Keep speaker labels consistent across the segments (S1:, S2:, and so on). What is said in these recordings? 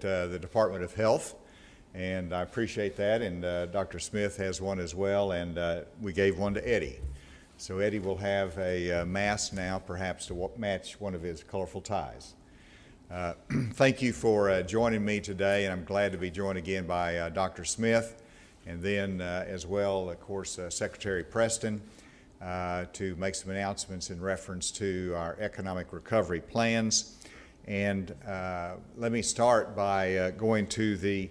S1: the Department of Health, and I appreciate that, and Dr. Smith has one as well, and we gave one to Eddie. So Eddie will have a mask now, perhaps to match one of his colorful ties. Thank you for joining me today, and I'm glad to be joined again by Dr. Smith, and then as well, of course, Secretary Preston, to make some announcements in reference to our economic recovery plans. And let me start by going to the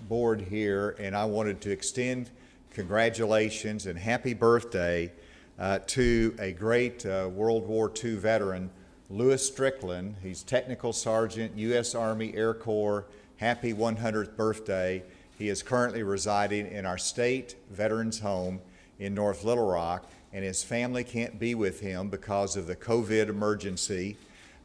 S1: board here, and I wanted to extend congratulations and happy birthday to a great World War II veteran, Lewis Strickland. He's Technical Sergeant, U.S. Army Air Corps. Happy 100th birthday. He is currently residing in our state veterans home in North Little Rock, and his family can't be with him because of the COVID emergency.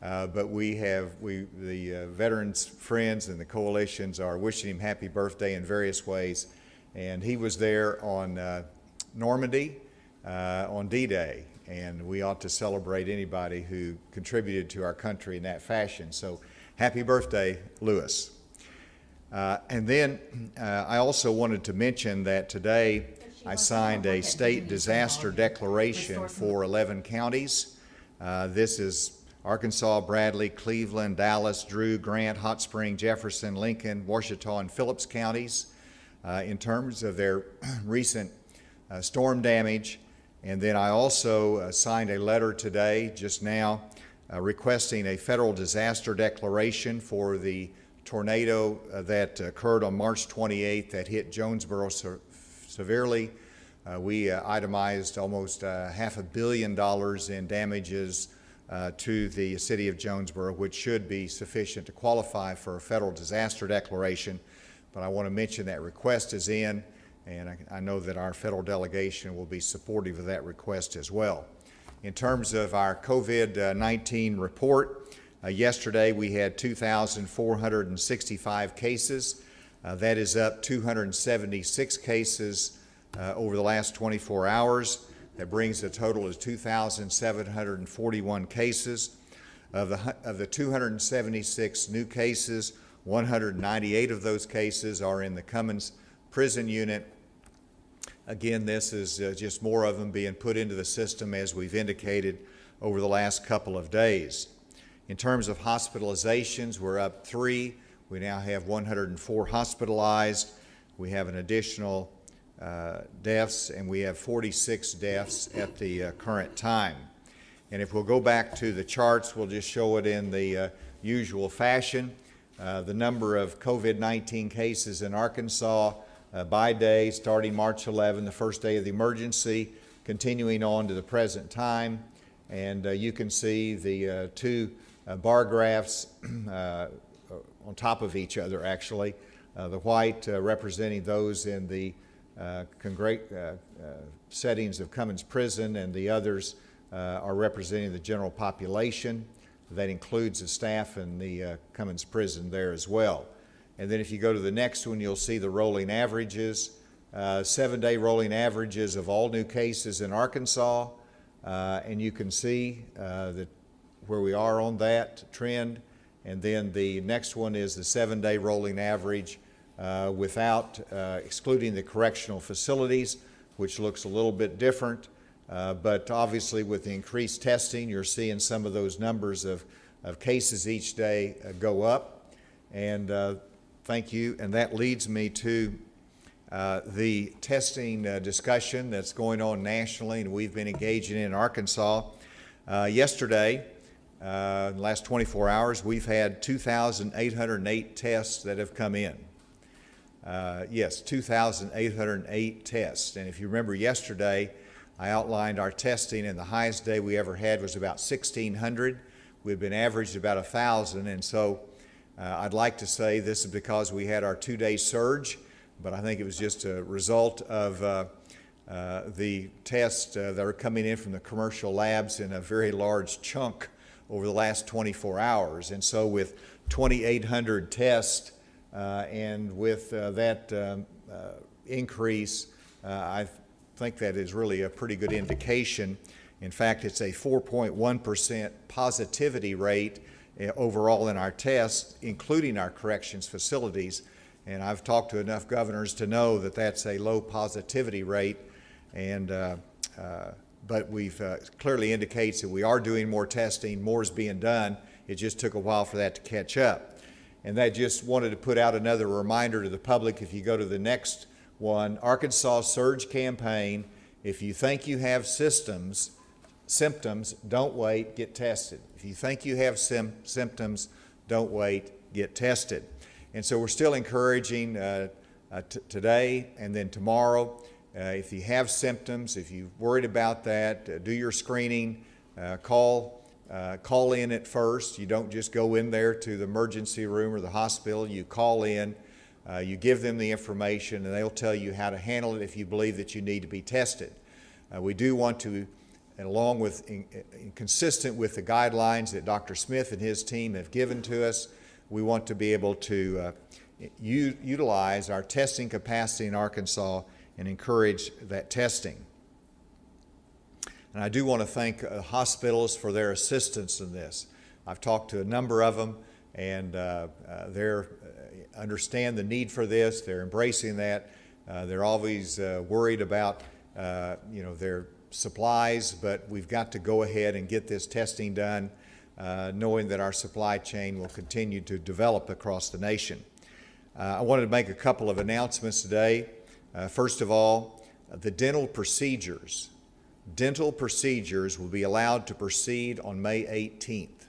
S1: But the veterans friends and the coalitions are wishing him happy birthday in various ways. And he was there on Normandy on D-Day, and we ought to celebrate anybody who contributed to our country in that fashion. So happy birthday, Lewis. And then I also wanted to mention that today I signed a state disaster declaration for 11 counties. This is Arkansas, Bradley, Cleveland, Dallas, Drew, Grant, Hot Spring, Jefferson, Lincoln, Ouachita, and Phillips counties in terms of their recent storm damage. And then I also signed a letter today, just now, requesting a federal disaster declaration for the tornado that occurred on March 28th that hit Jonesboro severely. We itemized almost $500 million in damages to the city of Jonesboro, which should be sufficient to qualify for a federal disaster declaration. But I want to mention that request is in, and I know that our federal delegation will be supportive of that request as well. In terms of our COVID-19 report, yesterday we had 2,465 cases. That is up 276 cases over the last 24 hours. That brings the total to 2,741 cases. Of the 276 new cases, 198 of those cases are in the Cummins prison unit. Again, this is just more of them being put into the system as we've indicated over the last couple of days. In terms of hospitalizations, we're up 3. We now have 104 hospitalized. We have an additional deaths, and we have 46 deaths at the current time. And if we'll go back to the charts, we'll just show it in the usual fashion. The number of COVID-19 cases in Arkansas by day, starting March 11, the first day of the emergency, continuing on to the present time. And you can see the two bar graphs on top of each other, actually. The white representing those in the settings of Cummins Prison, and the others are representing the general population. That includes the staff in the Cummins Prison there as well. And then if you go to the next one, you'll see the rolling averages, 7-day rolling averages of all new cases in Arkansas, and you can see where we are on that trend. And then the next one is the 7-day rolling average without excluding the correctional facilities, which looks a little bit different. But obviously with the increased testing, you're seeing some of those numbers of cases each day go up. And thank you. And that leads me to the testing discussion that's going on nationally and we've been engaging in Arkansas. Yesterday, in the last 24 hours, we've had 2,808 tests that have come in. Yes, 2,808 tests. And if you remember yesterday, I outlined our testing, and the highest day we ever had was about 1,600. We've been averaged about 1,000, and so I'd like to say this is because we had our 2-day surge, but I think it was just a result of the tests that are coming in from the commercial labs in a very large chunk over the last 24 hours. And so with 2,800 tests, and with that increase, I think that is really a pretty good indication. In fact, it's a 4.1% positivity rate overall in our tests, including our corrections facilities. And I've talked to enough governors to know that that's a low positivity rate, and but we've clearly indicates that we are doing more testing, more is being done. It just took a while for that to catch up. And that just wanted to put out another reminder to the public. If you go to the next one, Arkansas Surge Campaign, if you think you have symptoms, don't wait, get tested. If you think you have symptoms, don't wait, get tested. And so we're still encouraging today and then tomorrow. If you have symptoms, if you're worried about that, do your screening, call in at first. You don't just go in there to the emergency room or the hospital. You call in, you give them the information, and they'll tell you how to handle it if you believe that you need to be tested. We do want to, along with, consistent with the guidelines that Dr. Smith and his team have given to us, we want to be able to utilize our testing capacity in Arkansas and encourage that testing. And I do want to thank hospitals for their assistance in this. I've talked to a number of them, and they understand the need for this. They're embracing that. They're always worried about their supplies, but we've got to go ahead and get this testing done, knowing that our supply chain will continue to develop across the nation. I wanted to make a couple of announcements today. First of all, the dental procedures will be allowed to proceed on May 18th.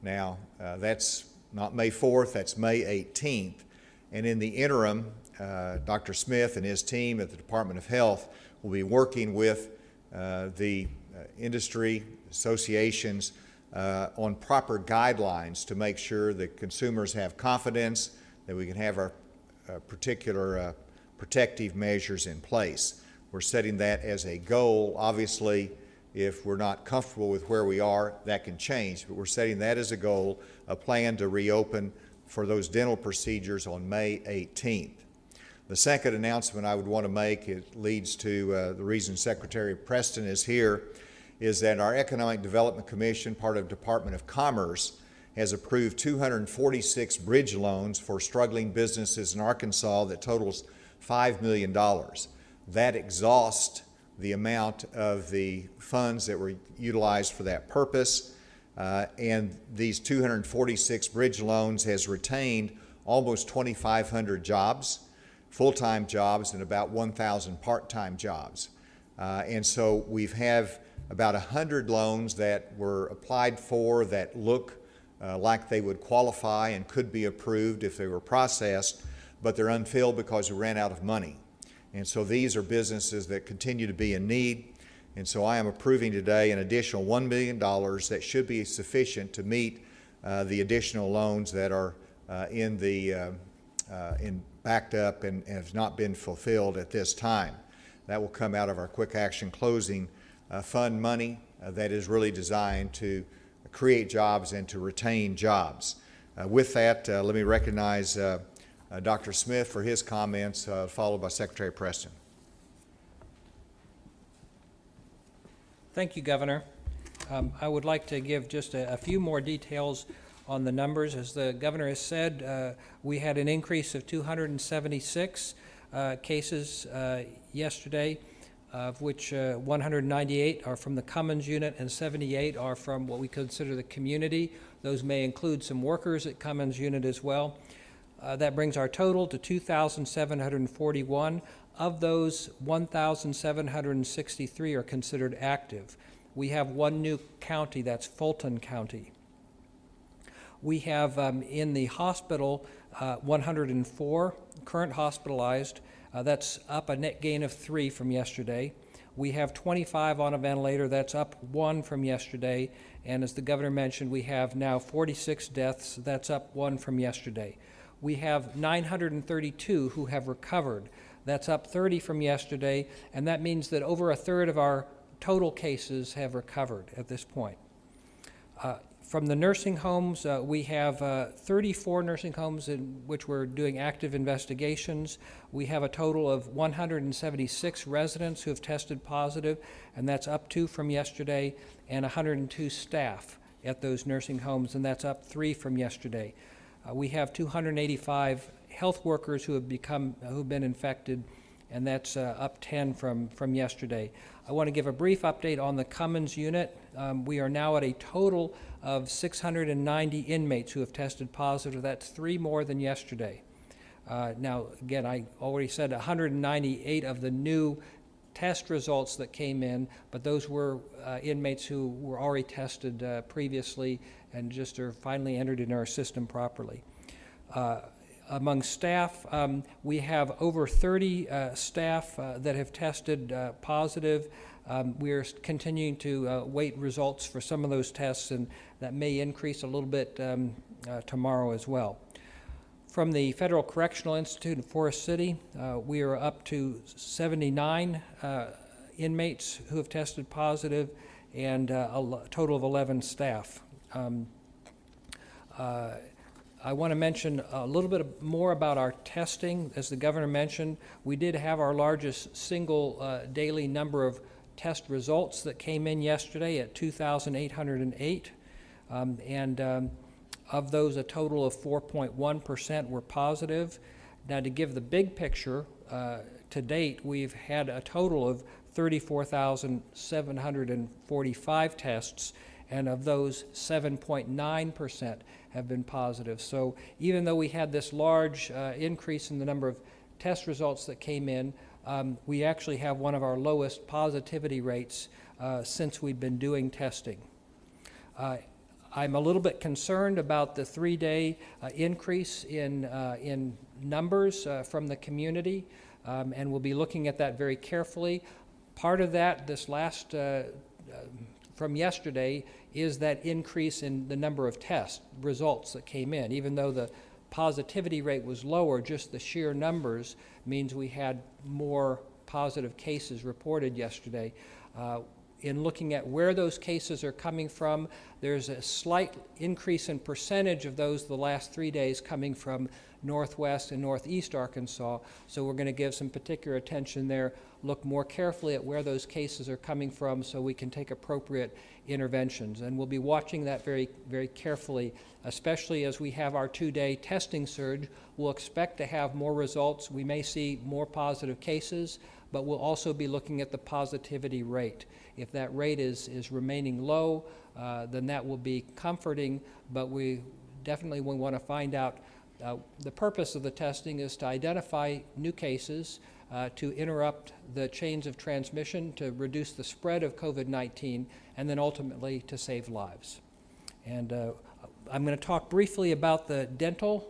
S1: Now, that's not May 4th, that's May 18th. And in the interim, Dr. Smith and his team at the Department of Health will be working with the industry associations on proper guidelines to make sure that consumers have confidence that we can have our particular protective measures in place. We're setting that as a goal. Obviously, if we're not comfortable with where we are, that can change, but we're setting that as a goal, a plan to reopen for those dental procedures on May 18th. The second announcement I would want to make, it leads to the reason Secretary Preston is here, is that our Economic Development Commission, part of Department of Commerce, has approved 246 bridge loans for struggling businesses in Arkansas that totals $5 million. That exhausts the amount of the funds that were utilized for that purpose, and these 246 bridge loans has retained almost 2,500 jobs, full-time jobs, and about 1,000 part-time jobs. And so we've have about 100 loans that were applied for that look like they would qualify and could be approved if they were processed, but they're unfilled because we ran out of money. And so these are businesses that continue to be in need. And so I am approving today an additional $1 million that should be sufficient to meet the additional loans that are backed up and have not been fulfilled at this time. That will come out of our Quick Action Closing Fund money that is really designed to create jobs and to retain jobs. With that, let me recognize Dr. Smith for his comments, followed by Secretary Preston.
S2: Thank you, Governor. I would like to give just a few more details on the numbers. As the Governor has said, we had an increase of 276 cases yesterday, of which 198 are from the Cummins unit and 78 are from what we consider the community. Those may include some workers at Cummins unit as well. That brings our total to 2,741. Of those, 1,763 are considered active. We have one new county, that's Fulton County. We have in the hospital 104 current hospitalized. That's up a net gain of 3 from yesterday. We have 25 on a ventilator. That's up 1 from yesterday. And as the Governor mentioned, we have now 46 deaths. That's up 1 from yesterday. We have 932 who have recovered. That's up 30 from yesterday, and that means that over a third of our total cases have recovered at this point. From the nursing homes, we have 34 nursing homes in which we're doing active investigations. We have a total of 176 residents who have tested positive, and that's up 2 from yesterday, and 102 staff at those nursing homes, and that's up 3 from yesterday. We have 285 health workers who have been infected, and that's up 10 from yesterday. I want to give a brief update on the Cummins unit. We are now at a total of 690 inmates who have tested positive. That's 3 more than yesterday. Now, again, I already said 198 of the new test results that came in, but those were inmates who were already tested previously and just are finally entered in our system properly. Among staff, we have over 30 staff that have tested positive. We are continuing to wait results for some of those tests, and that may increase a little bit tomorrow as well. From the Federal Correctional Institute in Forest City, we are up to 79 inmates who have tested positive and a total of 11 staff. I want to mention a little bit more about our testing. As the governor mentioned, we did have our largest single daily number of test results that came in yesterday at 2,808. Of those, a total of 4.1% were positive. Now, to give the big picture, to date, we've had a total of 34,745 tests, and of those, 7.9% have been positive. So even though we had this large increase in the number of test results that came in, we actually have one of our lowest positivity rates since we've been doing testing. I'm a little bit concerned about the 3-day increase in numbers from the community, and we'll be looking at that very carefully. Part of that, this last from yesterday, is that increase in the number of test results that came in. Even though the positivity rate was lower, just the sheer numbers means we had more positive cases reported yesterday. In looking at where those cases are coming from, there's a slight increase in percentage of those the last 3 days coming from northwest and northeast Arkansas. So we're going to give some particular attention there, look more carefully at where those cases are coming from so we can take appropriate interventions. And we'll be watching that very, very carefully, especially as we have our 2-day testing surge. We'll expect to have more results. We may see more positive cases, but we'll also be looking at the positivity rate. If that rate is remaining low, then that will be comforting, but we definitely want to find out. The purpose of the testing is to identify new cases, to interrupt the chains of transmission, to reduce the spread of COVID-19, and then ultimately to save lives. And I'm going to talk briefly about the dental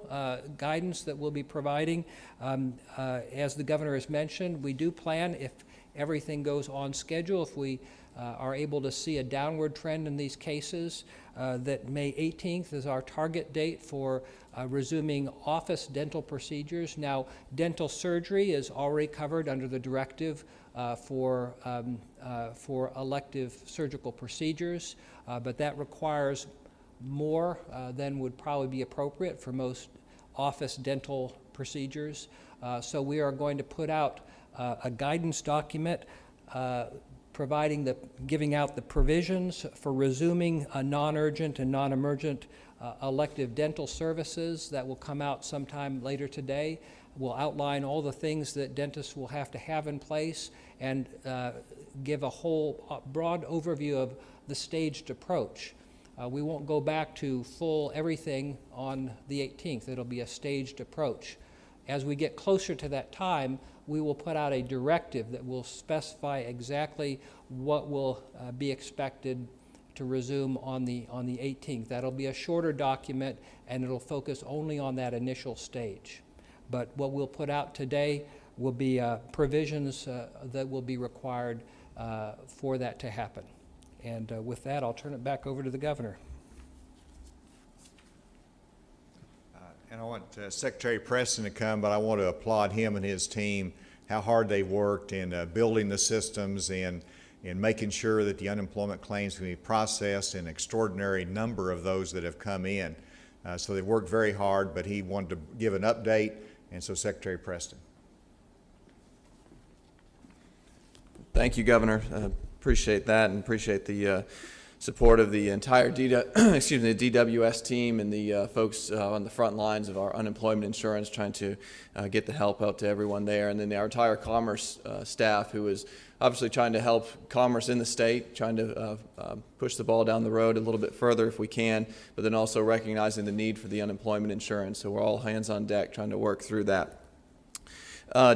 S2: guidance that we'll be providing. As the governor has mentioned, we do plan, if everything goes on schedule, if we are able to see a downward trend in these cases, that May 18th is our target date for resuming office dental procedures. Now, dental surgery is already covered under the directive for elective surgical procedures, but that requires more than would probably be appropriate for most office dental procedures. So we are going to put out a guidance document giving out the provisions for resuming non-urgent and non-emergent elective dental services. That will come out sometime later today. We'll outline all the things that dentists will have to have in place and give a whole broad overview of the staged approach. We won't go back to full everything on the 18th. It'll be a staged approach. As we get closer to that time, we will put out a directive that will specify exactly what will be expected to resume on the 18th. That'll be a shorter document, and it'll focus only on that initial stage. But what we'll put out today will be provisions that will be required for that to happen. And with that, I'll turn it back over to the governor.
S1: And I want Secretary Preston to come, but I want to applaud him and his team, how hard they worked in building the systems and in making sure that the unemployment claims can be processed, an extraordinary number of those that have come in. So they worked very hard, but he wanted to give an update, and so Secretary Preston.
S3: Thank you, Governor. Appreciate that, and appreciate the support of the entire the DWS team and the folks on the front lines of our unemployment insurance, trying to get the help out to everyone there, and then our entire commerce staff, who is obviously trying to help commerce in the state, trying to push the ball down the road a little bit further if we can, but then also recognizing the need for the unemployment insurance. So we're all hands on deck trying to work through that.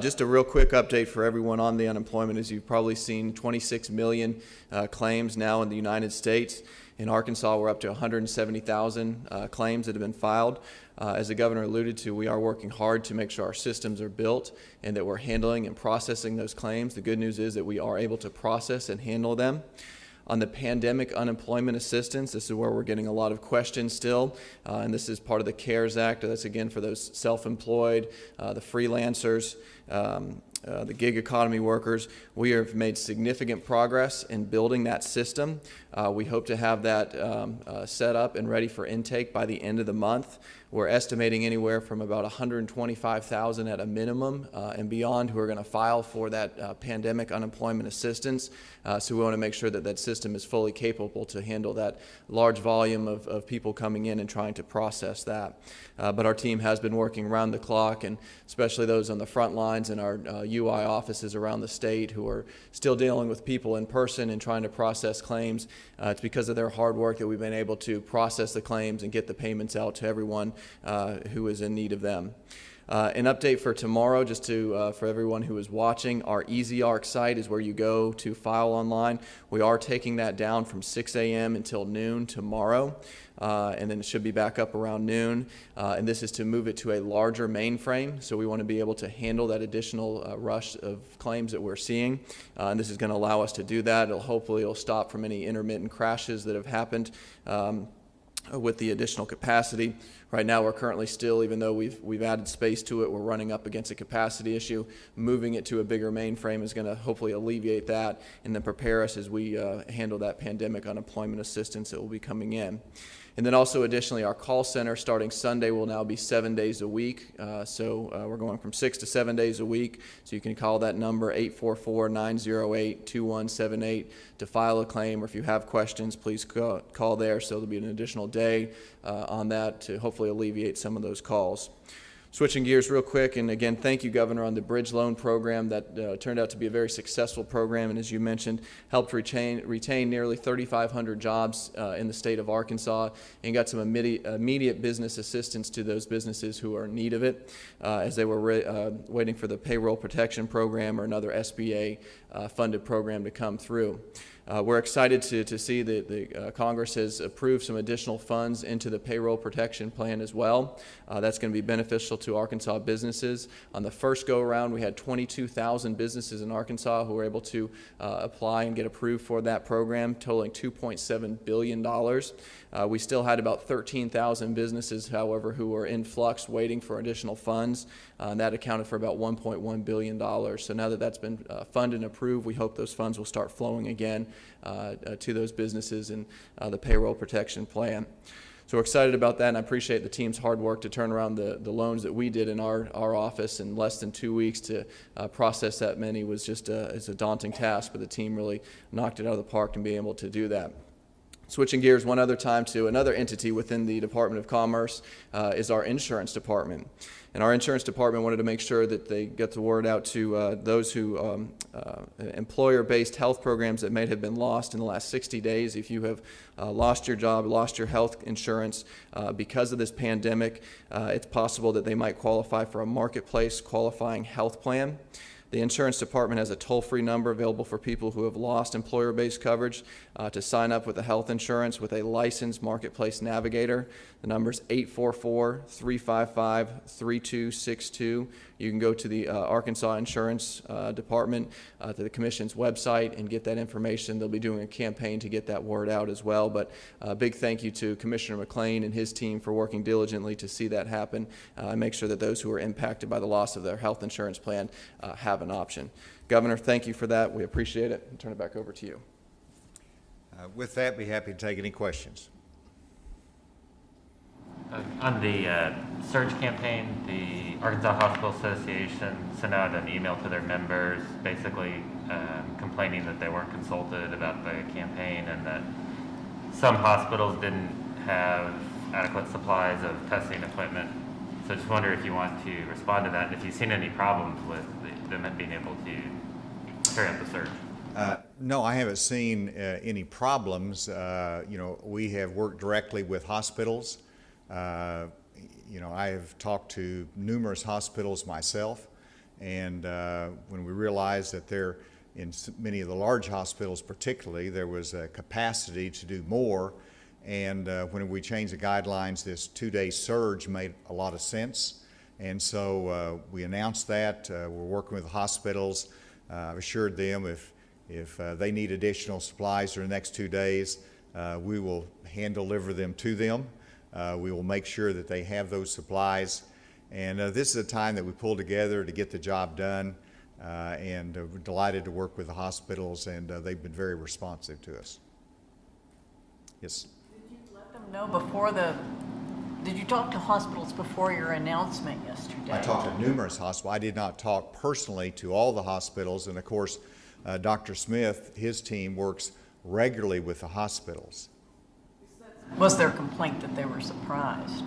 S3: Just a real quick update for everyone on the unemployment. As you've probably seen, 26 million claims now in the United States. In Arkansas, we're up to 170,000 claims that have been filed. As the governor alluded to, we are working hard to make sure our systems are built and that we're handling and processing those claims. The good news is that we are able to process and handle them. On the pandemic unemployment assistance, this is where we're getting a lot of questions still, and this is part of the CARES Act. That's again for those self-employed, the freelancers, the gig economy workers. We have made significant progress in building that system. We hope to have that set up and ready for intake by the end of the month. We're estimating anywhere from about 125,000 at a minimum and beyond who are going to file for that pandemic unemployment assistance. So we want to make sure that that system is fully capable to handle that large volume of people coming in and trying to process that. But our team has been working around the clock, and especially those on the front lines in our UI offices around the state who are still dealing with people in person and trying to process claims. It's because of their hard work that we've been able to process the claims and get the payments out to everyone who is in need of them. An update for tomorrow, just to for everyone who is watching, our EasyArc site is where you go to file online. We are taking that down from 6 a.m. until noon tomorrow, and then it should be back up around noon. And this is to move it to a larger mainframe, so we want to be able to handle that additional rush of claims that we're seeing. And this is going to allow us to do that. Hopefully it'll stop from any intermittent crashes that have happened with the additional capacity. Right now we're currently still, even though we've added space to it, we're running up against a capacity issue. Moving it to a bigger mainframe is going to hopefully alleviate that and then prepare us as we handle that pandemic unemployment assistance that will be coming in. And then also additionally, our call center starting Sunday will now be 7 days a week. So we're going from 6 to 7 days a week. So you can call that number 844-908-2178 to file a claim, or if you have questions, please call there. So there'll be an additional day on that to hopefully alleviate some of those calls. Switching gears real quick, and again, thank you, Governor, on the bridge loan program that turned out to be a very successful program, and as you mentioned, helped retain nearly 3,500 jobs in the state of Arkansas, and got some immediate business assistance to those businesses who are in need of it as they were waiting for the payroll protection program or another SBA funded program to come through. We're excited to see that the Congress has approved some additional funds into the payroll protection plan as well. That's going to be beneficial to Arkansas businesses. On the first go-around, we had 22,000 businesses in Arkansas who were able to apply and get approved for that program, totaling $2.7 billion. We still had about 13,000 businesses, however, who were in flux waiting for additional funds. And that accounted for about $1.1 billion. So now that that's been funded and approved, we hope those funds will start flowing again to those businesses in the payroll protection plan. So we're excited about that, and I appreciate the team's hard work to turn around the loans that we did in our office in less than 2 weeks. To process that many was just it's a daunting task, but the team really knocked it out of the park and being able to do that. Switching gears one other time to another entity within the Department of Commerce is our insurance department. And our insurance department wanted to make sure that they get the word out to those who employer-based health programs that may have been lost in the last 60 days. If you have lost your job, lost your health insurance because of this pandemic, it's possible that they might qualify for a marketplace qualifying health plan. The insurance department has a toll-free number available for people who have lost employer-based coverage to sign up with a health insurance with a licensed marketplace navigator. The number is 844-355-3262. You can go to the Arkansas Insurance Department, to the Commission's website, and get that information. They'll be doing a campaign to get that word out as well. But a big thank you to Commissioner McLean and his team for working diligently to see that happen and make sure that those who are impacted by the loss of their health insurance plan have an option. Governor, thank you for that. We appreciate it. I'll turn it back over to you.
S1: With that, be happy to take any questions.
S4: On the surge campaign, the Arkansas Hospital Association sent out an email to their members basically complaining that they weren't consulted about the campaign and that some hospitals didn't have adequate supplies of testing equipment. So just wonder if you want to respond to that, and if you've seen any problems with them being able to carry out the surge.
S1: No, I haven't seen any problems. We have worked directly with hospitals. I have talked to numerous hospitals myself, and when we realized that in many of the large hospitals particularly, there was a capacity to do more, and when we changed the guidelines, this 2-day surge made a lot of sense, and so we announced that. We're working with the hospitals. I've assured them if they need additional supplies during the next 2 days, we will hand deliver them to them. We will make sure that they have those supplies. And this is a time that we pull together to get the job done. And we're delighted to work with the hospitals, and they've been very responsive to us. Yes?
S5: Did you let them know did you talk to hospitals before your announcement yesterday?
S1: I talked to numerous hospitals. I did not talk personally to all the hospitals, and of course, Dr. Smith, his team works regularly with the hospitals.
S5: Was there a complaint that they were surprised?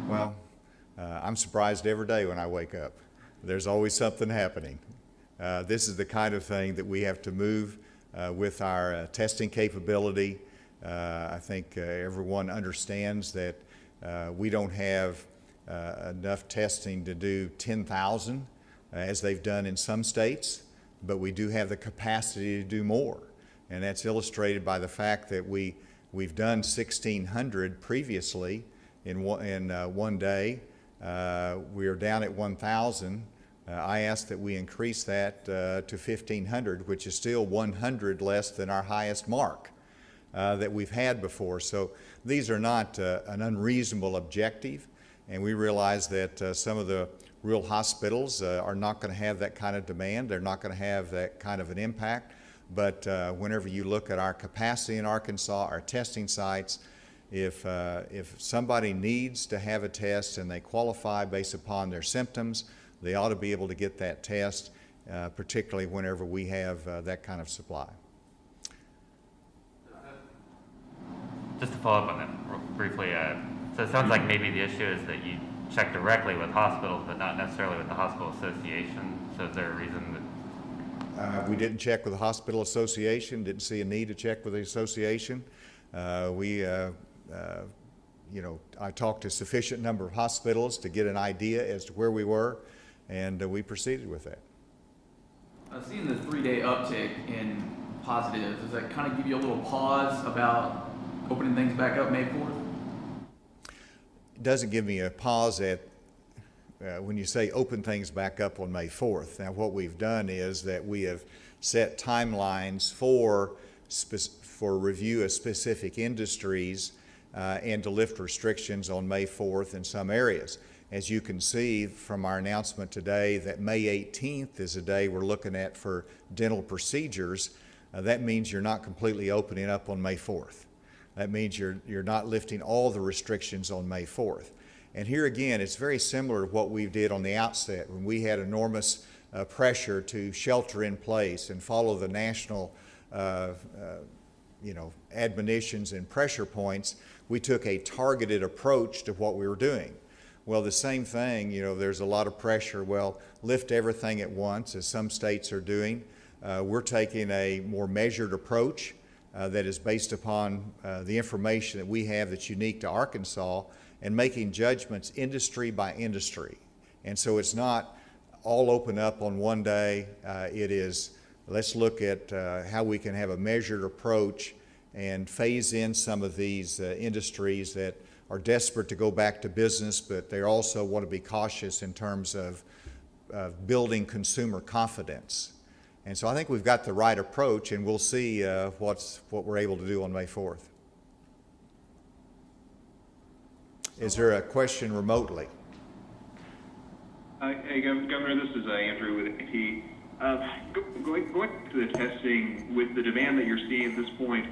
S1: Well, I'm surprised every day when I wake up. There's always something happening. This is the kind of thing that we have to move with our testing capability. I think everyone understands that we don't have enough testing to do 10,000 as they've done in some states, but we do have the capacity to do more. And that's illustrated by the fact that we've done 1,600 previously in one day. We are down at 1,000. I asked that we increase that to 1,500, which is still 100 less than our highest mark that we've had before. So these are not an unreasonable objective, and we realize that some of the real hospitals are not going to have that kind of demand. They're not going to have that kind of an impact. But whenever you look at our capacity in Arkansas, our testing sites, if somebody needs to have a test and they qualify based upon their symptoms, they ought to be able to get that test, particularly whenever we have that kind of supply.
S4: Just to follow up on that real briefly, so it sounds like maybe the issue is that you check directly with hospitals, but not necessarily with the hospital association. So is there a reason that
S1: we didn't check with the hospital association, didn't see a need to check with the association. I talked to a sufficient number of hospitals to get an idea as to where we were, and we proceeded with that.
S6: Seeing the 3-day uptick in positives, does that kind of give you a little pause about opening things back up May 4th?
S1: It doesn't give me a pause when you say open things back up on May 4th. Now, what we've done is that we have set timelines for review of specific industries and to lift restrictions on May 4th in some areas. As you can see from our announcement today that May 18th is a day we're looking at for dental procedures, that means you're not completely opening up on May 4th. That means you're not lifting all the restrictions on May 4th. And here again, it's very similar to what we did on the outset when we had enormous pressure to shelter in place and follow the national admonitions and pressure points. We took a targeted approach to what we were doing. Well, the same thing, there's a lot of pressure. Well, lift everything at once, as some states are doing. We're taking a more measured approach that is based upon the information that we have that's unique to Arkansas, and making judgments industry by industry. And so it's not all open up on one day. It is, let's look at how we can have a measured approach and phase in some of these industries that are desperate to go back to business, but they also want to be cautious in terms of building consumer confidence. And so I think we've got the right approach, and we'll see what we're able to do on May 4th. Is there a question remotely?
S7: Hey, Governor, this is Andrew with AT. Going to the testing, with the demand that you're seeing at this point,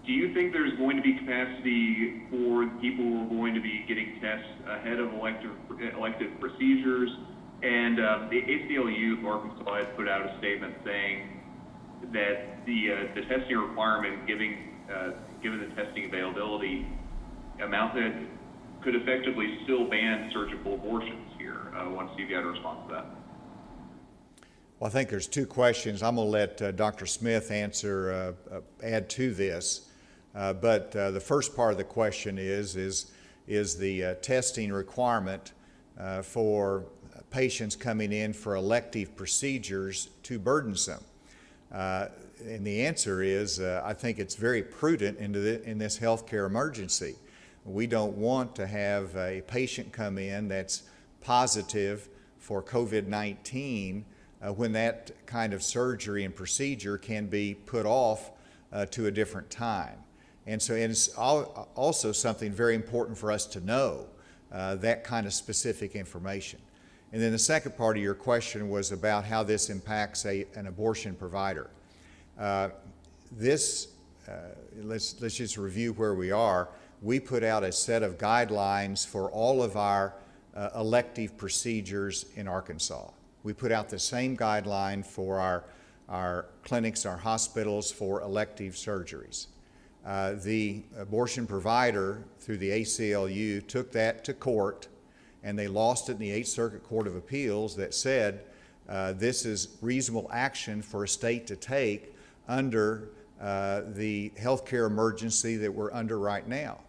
S7: do you think there's going to be capacity for people who are going to be getting tests ahead of elective procedures? And the ACLU of Arkansas has put out a statement saying that the testing requirement, giving given the testing availability, amount that could effectively still ban surgical abortions here, once you've got a response to that?
S1: Well, I think there's two questions. I'm going to let Dr. Smith answer, add to this. But the first part of the question is the testing requirement for patients coming in for elective procedures too burdensome? And the answer is, I think it's very prudent in this healthcare emergency. We don't want to have a patient come in that's positive for COVID-19 when that kind of surgery and procedure can be put off to a different time. And so it's also something very important for us to know, that kind of specific information. And then the second part of your question was about how this impacts an abortion provider. Let's just review where we are. We put out a set of guidelines for all of our elective procedures in Arkansas. We put out the same guideline for our clinics, our hospitals for elective surgeries. The abortion provider, through the ACLU, took that to court, and they lost it in the 8th Circuit Court of Appeals that said this is reasonable action for a state to take under the healthcare emergency that we're under right now.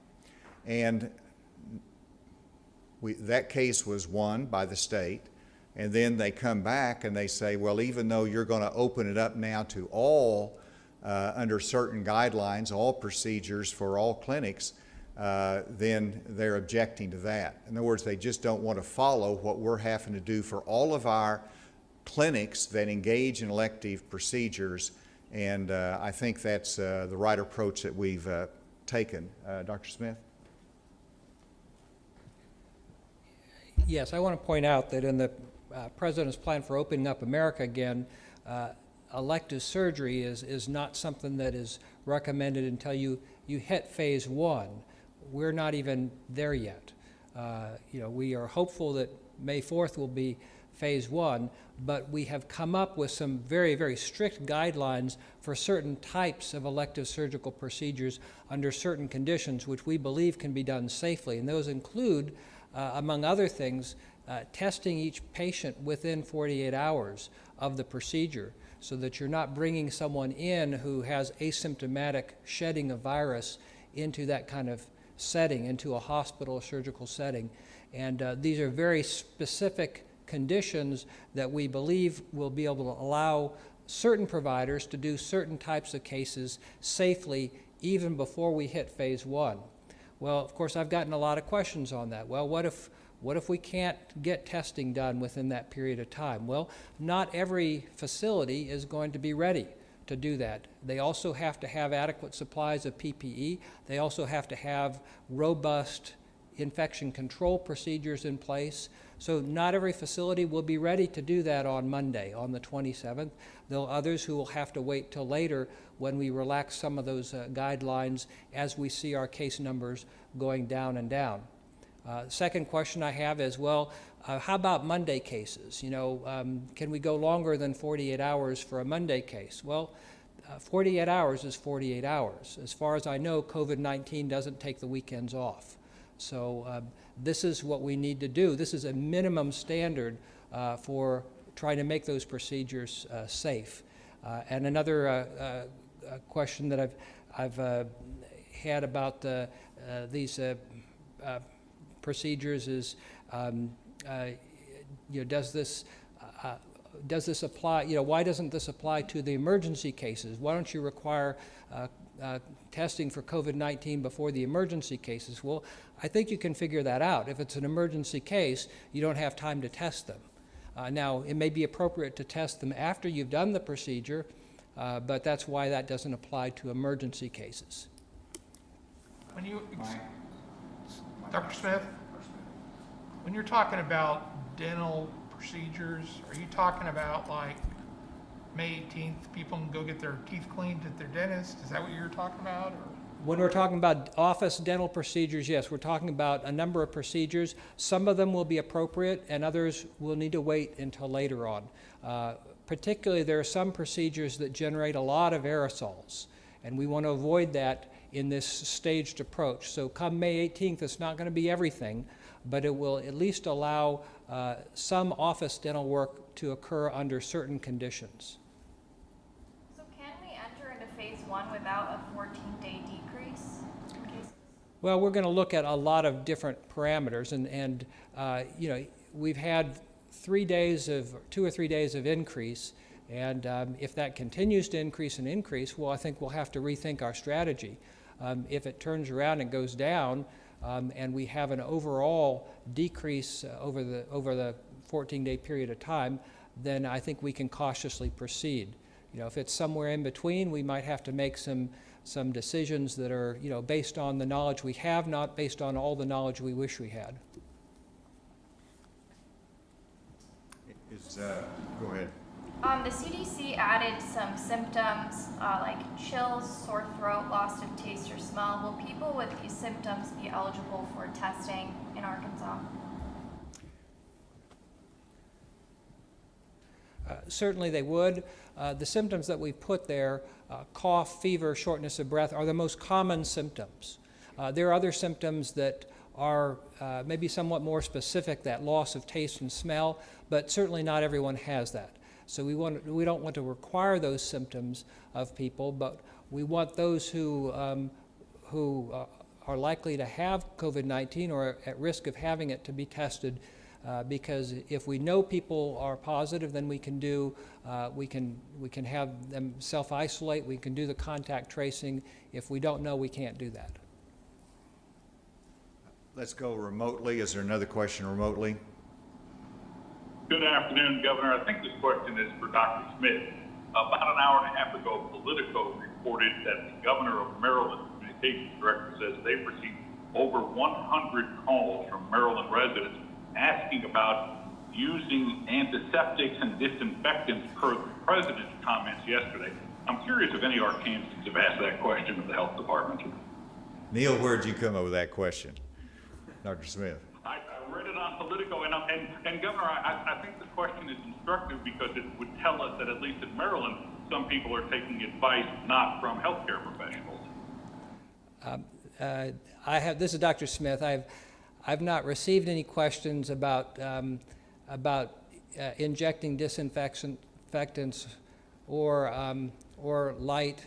S1: And that case was won by the state, and then they come back and they say, well, even though you're going to open it up now to all, under certain guidelines, all procedures for all clinics, then they're objecting to that. In other words, they just don't want to follow what we're having to do for all of our clinics that engage in elective procedures, and I think that's the right approach that we've taken. Dr. Smith?
S2: Yes, I want to point out that in the President's plan for opening up America again, elective surgery is not something that is recommended until you hit phase 1. We're not even there yet. We are hopeful that May 4th will be phase 1, but we have come up with some very, very strict guidelines for certain types of elective surgical procedures under certain conditions, which we believe can be done safely. And those include, among other things, testing each patient within 48 hours of the procedure, so that you're not bringing someone in who has asymptomatic shedding of virus into that kind of setting, into a hospital or surgical setting. And these are very specific conditions that we believe will be able to allow certain providers to do certain types of cases safely even before we hit phase 1. Well, of course, I've gotten a lot of questions on that. Well, what if we can't get testing done within that period of time? Well, not every facility is going to be ready to do that. They also have to have adequate supplies of PPE. They also have to have robust infection control procedures in place. So not every facility will be ready to do that on Monday, on the 27th. There are others who will have to wait till later when we relax some of those guidelines as we see our case numbers going down and down. Second question I have is, well, how about Monday cases? Can we go longer than 48 hours for a Monday case? Well, 48 hours is 48 hours. As far as I know, COVID-19 doesn't take the weekends off. So this is what we need to do. This is a minimum standard for trying to make those procedures safe. And another question that I've had about these procedures is, does this apply? Why doesn't this apply to the emergency cases? Why don't you require testing for COVID-19 before the emergency cases? Well, I think you can figure that out. If it's an emergency case, you don't have time to test them. Now, it may be appropriate to test them after you've done the procedure, but that's why that doesn't apply to emergency cases.
S8: When you, Dr. Smith, when you're talking about dental procedures, are you talking about like May 18th, people can go get their teeth cleaned at their dentist? Is that what you're talking about? Or?
S2: When we're talking about office dental procedures, yes, we're talking about a number of procedures. Some of them will be appropriate and others will need to wait until later on. Particularly, there are some procedures that generate a lot of aerosols, and we want to avoid that in this staged approach. So come May 18th, it's not going to be everything, but it will at least allow some office dental work to occur under certain conditions.
S9: So can we enter into phase 1 without a 14-day decrease in cases?
S2: Well, we're going to look at a lot of different parameters, and you know, we've had 2 or 3 days of increase, and if that continues to increase, well, I think we'll have to rethink our strategy. If it turns around and goes down, and we have an overall decrease over the 14-day period of time, then I think we can cautiously proceed. You know, if it's somewhere in between, we might have to make some decisions that are, you know, based on the knowledge we have, not based on all the knowledge we wish we had.
S1: Go ahead.
S9: The CDC added some symptoms like chills, sore throat, loss of taste or smell. Will people with these symptoms be eligible for testing in Arkansas?
S2: Certainly they would. The symptoms that we put there, cough, fever, shortness of breath, are the most common symptoms. There are other symptoms that are maybe somewhat more specific, that loss of taste and smell, but certainly not everyone has that. So we don't want to require those symptoms of people, but we want those who are likely to have COVID-19 or at risk of having it to be tested, because if we know people are positive, then we can have them self-isolate, we can do the contact tracing. If we don't know, we can't do that.
S1: Let's go remotely. Is there another question remotely?
S10: Good afternoon, Governor. I think this question is for Dr. Smith. About an hour and a half ago, Politico reported that the governor of Maryland, communications director, says they've received over 100 calls from Maryland residents asking about using antiseptics and disinfectants per the president's comments yesterday. I'm curious if any Arkansans have asked that question of the health department.
S1: Neil, where'd you come up with that question? Dr. Smith.
S10: I read it on Politico, and Governor, I think the question is instructive because it would tell us that at least in Maryland, some people are taking advice not from healthcare professionals.
S2: This is Dr. Smith. I've not received any questions about injecting disinfectants or light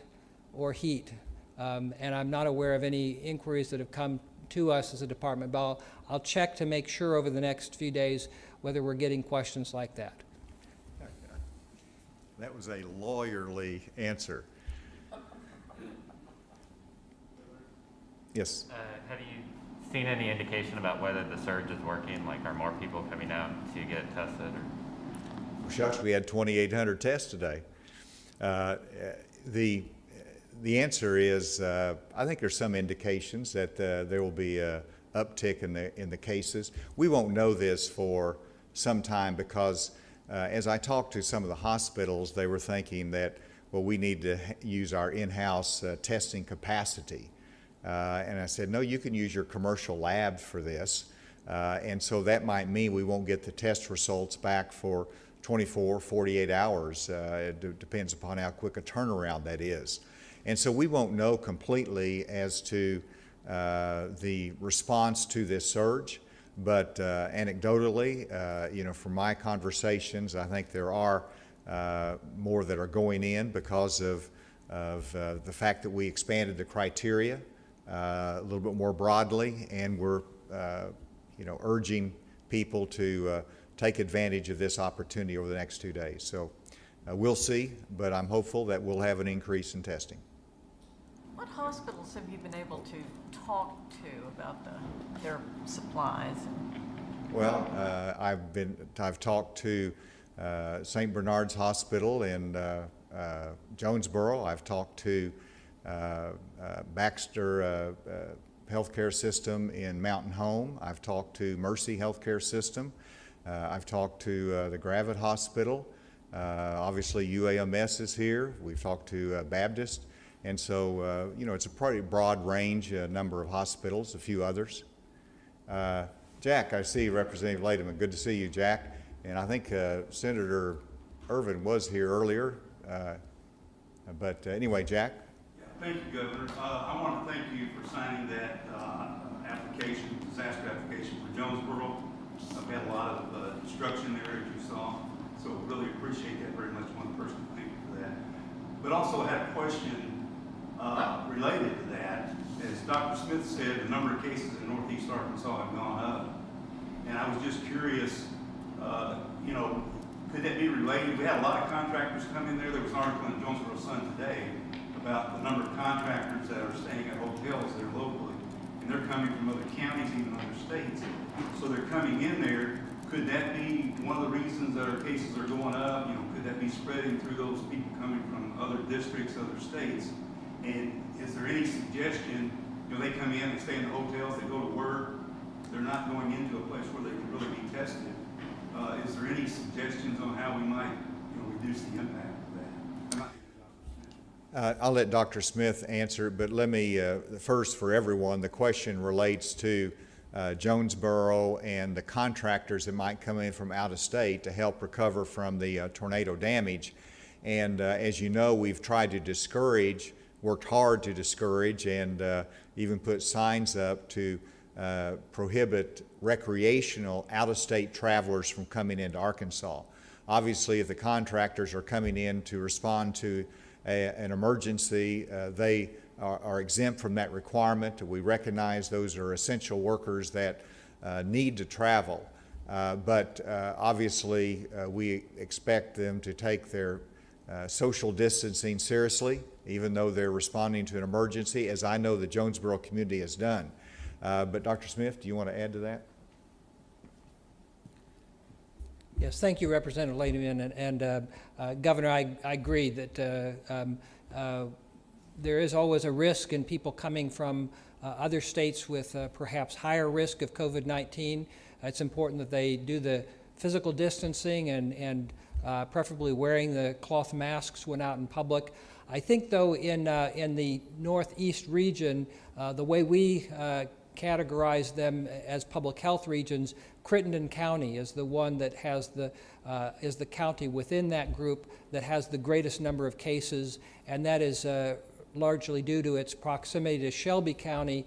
S2: or heat, and I'm not aware of any inquiries that have come to us as a department, but I'll check to make sure over the next few days whether we're getting questions like that.
S1: That was a lawyerly answer. Yes.
S4: Have you seen any indication about whether the surge is working? Like, are more people coming out to get tested? Or?
S1: Well, shucks, we had 2,800 tests today. The answer is, I think there's some indications that there will be an uptick in the cases. We won't know this for some time because as I talked to some of the hospitals, they were thinking that, well, we need to use our in-house testing capacity. And I said, no, you can use your commercial lab for this. And so that might mean we won't get the test results back for 24, 48 hours. It depends upon how quick a turnaround that is. And so we won't know completely as to the response to this surge, but anecdotally, from my conversations, I think there are more that are going in because of the fact that we expanded the criteria a little bit more broadly, and we're urging people to take advantage of this opportunity over the next 2 days. So we'll see, but I'm hopeful that we'll have an increase in testing.
S5: What hospitals have you been able to talk to about their supplies?
S1: Well, I've talked to St. Bernard's Hospital in Jonesboro. I've talked to Baxter Healthcare System in Mountain Home. I've talked to Mercy Healthcare System. I've talked to the Gravette Hospital. Obviously, UAMS is here. We've talked to Baptist. And so, it's a pretty broad range, number of hospitals, a few others. Jack, I see Representative Lademan. Good to see you, Jack. And I think Senator Irvin was here earlier. But anyway, Jack?
S11: Yeah, Thank you, Governor. I want to thank you for signing that application, disaster application for Jonesboro. I've had a lot of destruction there, as you saw, so really appreciate that very much. One person to thank you for that. But also I had a question related to that. As Dr. Smith said, the number of cases in Northeast Arkansas have gone up. And I was just curious, you know, could that be related? We had a lot of contractors come in there. There was an article in Jonesboro Sun today about the number of contractors that are staying at hotels there locally. And they're coming from other counties, even other states. So they're coming in there. Could that be one of the reasons that our cases are going up? You know, could that be spreading through those people coming from other districts, other states? And is there any suggestion, you know, they come in, they stay in the hotels, they go to work, they're not going into a place where they can really be tested. Is there any suggestions on how we might, you know, reduce the impact of that?
S1: I'll let Dr. Smith answer, but let me, first for everyone, the question relates to Jonesboro and the contractors that might come in from out of state to help recover from the tornado damage. And as you know, we've tried to discourage, worked hard to discourage, and even put signs up to prohibit recreational out-of-state travelers from coming into Arkansas. Obviously, if the contractors are coming in to respond to an emergency, they are exempt from that requirement. We recognize those are essential workers that need to travel. But obviously, we expect them to take their social distancing seriously, even though they're responding to an emergency, as I know the Jonesboro community has done. But Dr. Smith, do you want to add to that?
S2: Yes, thank you, Representative Ladyman. And Governor, I agree that there is always a risk in people coming from other states with perhaps higher risk of COVID-19. It's important that they do the physical distancing and preferably wearing the cloth masks when out in public. I think, though, in the Northeast region, the way we categorize them as public health regions, Crittenden County is the one that has is the county within that group that has the greatest number of cases, and that is largely due to its proximity to Shelby County,